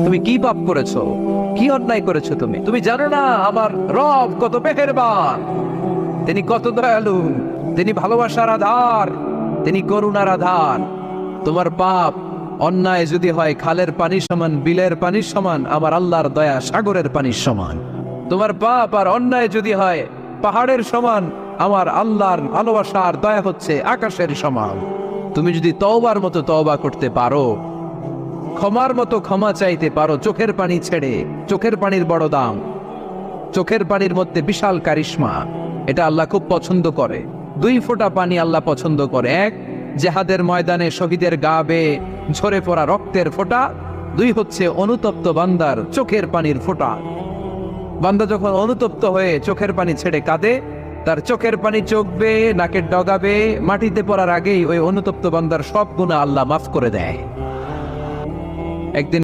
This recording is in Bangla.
তুমি কি পাপ করেছো, কি অন্যায় করেছো? তুমি জানো না আমার রব কত মেহেরবান, তিনি কত দয়ালু, তিনি ভালোবাসার আধার, তিনি করুণার আধার। তোমার পাপ অন্যায় যদি হয় খালের পানি সমান, বিলের পানির সমান, আমার আল্লাহর দয়া সাগরের পানির সমান। তোমার পাপ আর অন্যায় যদি হয় পাহাড়ের সমান, আমার আল্লাহর ভালোবাসা আর দয়া হচ্ছে আকাশের সমান। তুমি যদি তওবার মতো তওবা করতে পারো, ক্ষমার মতো ক্ষমা চাইতে পারো, চোখের পানি ছেড়ে, চোখের পানির বড় দাম, চোখের পানির মধ্যে বিশাল কারিশমা, এটা আল্লাহ খুব পছন্দ করে। দুই ফোঁটা পানি আল্লাহ পছন্দ করে, এক জেহাদের ময়দানে শহীদের গা বেয়ে ঝরে পড়া রক্তের ফোঁটা, দুই হচ্ছে অনুতপ্ত বান্দার চোখের পানির ফোঁটা। বান্দা যখন অনুতপ্ত হয়ে চোখের পানি ছেড়ে কাঁদে, তার চোখের পানি চোখ বেয়ে নাকের ডগা বেয়ে মাটিতে পড়ার আগেই ওই অনুতপ্ত বান্দার সব গুনাহ আল্লাহ মাফ করে দেয়। একদিন